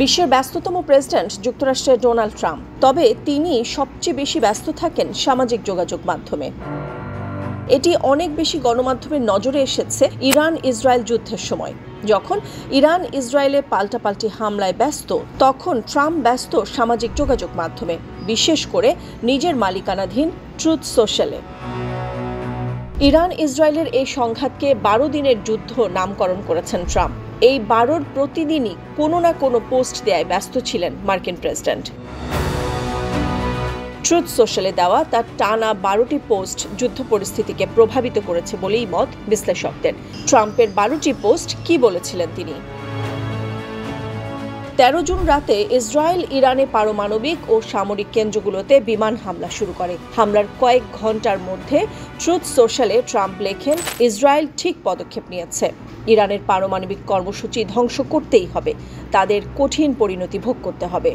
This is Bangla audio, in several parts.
বিশ্বের ব্যস্ততম প্রেসিডেন্ট যুক্তরাষ্ট্রের ডোনাল্ড ট্রাম্প। তবে তিনি সবচেয়ে বেশি ব্যস্ত থাকেন সামাজিক যোগাযোগ মাধ্যমে। এটি অনেক বেশি গণমাধ্যমের নজরে এসেছে ইরান ইসরায়েল যুদ্ধের সময়। যখন ইরান ইসরায়েলে পাল্টাপাল্টি হামলায় ব্যস্ত, তখন ট্রাম্প ব্যস্ত সামাজিক যোগাযোগ মাধ্যমে, বিশেষ করে নিজের মালিকানাধীন ট্রুথ সোশ্যালে। ইরান ইসরায়েলের এই সংঘাতকে 12 দিনের যুদ্ধ নামকরণ করেছেন ট্রাম্প। এই 12র প্রতিদিনই কোনো না কোনো পোস্ট দেয়ায় ব্যস্ত ছিলেন মার্কিন প্রেসিডেন্ট। ট্রুথ সোশ্যালে দেওয়া তার টানা 12টি পোস্ট যুদ্ধ পরিস্থিতিকে প্রভাবিত করেছে বলেই মত বিশ্লেষকদের। ট্রাম্পের 12টি পোস্ট কি বলেছিলেন তিনি? 13 জুন রাতে ইসরায়েল ইরানে পারমাণবিক ও সামরিক কেন্দ্রগুলোতে বিমান হামলা শুরু করে। হামলার কয়েক ঘন্টার মধ্যে ট্রুথ সোশ্যালে ট্রাম্প লেখেন, ইসরায়েল ঠিক পদক্ষেপ নিয়েছে। ইরানের পারমাণবিক কর্মসূচি ধ্বংস করতেই হবে, তাদের কঠিন পরিণতি ভোগ করতে হবে।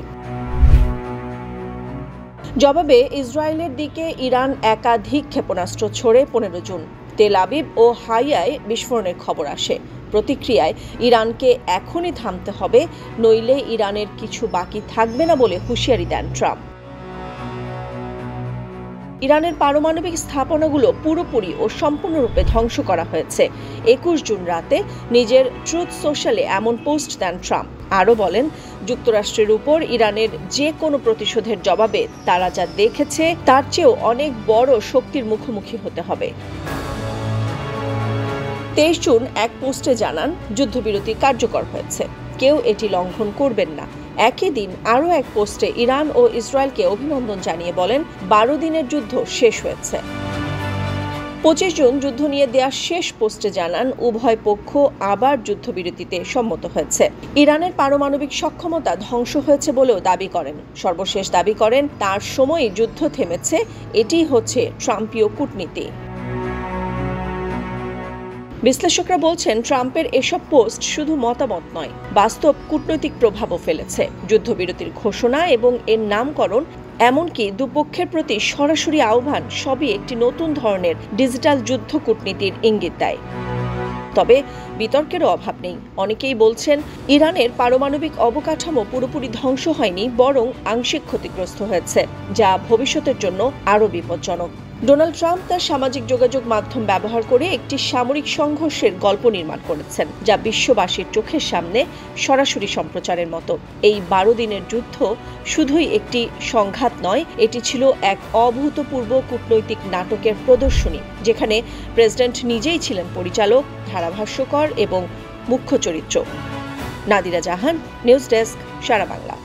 জবাবে ইসরায়েলের দিকে ইরান একাধিক ক্ষেপণাস্ত্র ছোড়ে 15 জুন। তেল আবিব ও হাইয়ায় বিস্ফোরণের খবর আসে। প্রতিক্রিয়ায় ইরানকে এখনই থামতে হবে, নইলে ইরানের কিছু বাকি থাকবে না বলে হুঁশিয়ারি দেন ট্রাম্প। ইরানের পারমাণবিক স্থাপনাগুলো পুরোপুরি ও সম্পূর্ণরূপে ধ্বংস করা হয়েছে। 21 জুন রাতে নিজের ট্রুথ সোশ্যালে এমন পোস্ট দেন ট্রাম্প। আরও বলেন, যুক্তরাষ্ট্রের উপর ইরানের যে কোনো প্রতিশোধের জবাবে তারা যা দেখেছে তার চেয়েও অনেক বড় শক্তির মুখোমুখি হতে হবে। 23 জুন এক পোস্টে জানান, যুদ্ধবিরতি কার্যকর হয়েছে, কেউ এটি লঙ্ঘন করবেন না। একই দিন আরও এক পোস্টে ইরান ও ইসরায়েলকে অভিনন্দন জানিয়ে বলেন, 12 দিনের যুদ্ধ শেষ হয়েছে। 25 জুন যুদ্ধ নিয়ে দেয়া শেষ পোস্টে জানান, উভয় পক্ষ আবার যুদ্ধবিরতিতে সম্মত হয়েছে। ইরানের পারমাণবিক সক্ষমতা ধ্বংস হয়েছে বলেও দাবি করেন। সর্বশেষ দাবি করেন, তার সময়ই যুদ্ধ থেমেছে। এটিই হচ্ছে ট্রাম্পীয় কূটনীতি। বিশ্লেষকরা বলছেন, ট্রাম্পের এসব পোস্ট শুধু মতামত নয়, বাস্তব কূটনৈতিক প্রভাবও ফেলেছে। যুদ্ধবিরতির ঘোষণা এবং এর নামকরণ, এমনকি দুপক্ষের প্রতি সরাসরি আহ্বান, সবই একটি নতুন ধরনের ডিজিটাল যুদ্ধ কূটনীতির ইঙ্গিত দেয়। তবে বিতর্কেরও অভাব নেই। অনেকেই বলছেন, ইরানের পারমাণবিক অবকাঠামো পুরোপুরি ধ্বংস হয়নি, বরং আংশিক ক্ষতিগ্রস্ত হয়েছে, যা ভবিষ্যতের জন্য আরও বিপজ্জনক। ডোনাল্ড ট্রাম্প তার সামাজিক যোগাযোগ মাধ্যম ব্যবহার করে একটি সামরিক সংঘর্ষের গল্প নির্মাণ করেছেন, যা বিশ্ববাসীর চোখের সামনে সরাসরি সম্প্রচারের মতো। এই 12 দিনের যুদ্ধ শুধুই একটি সংঘাত নয়, এটি ছিল এক অভূতপূর্ব কূটনৈতিক নাটকের প্রদর্শনী, যেখানে প্রেসিডেন্ট নিজেই ছিলেন পরিচালক, ধারাভাষ্যকার এবং মুখ্য চরিত্র। নাদিরা জাহান, নিউজ ডেস্ক, সারা বাংলা।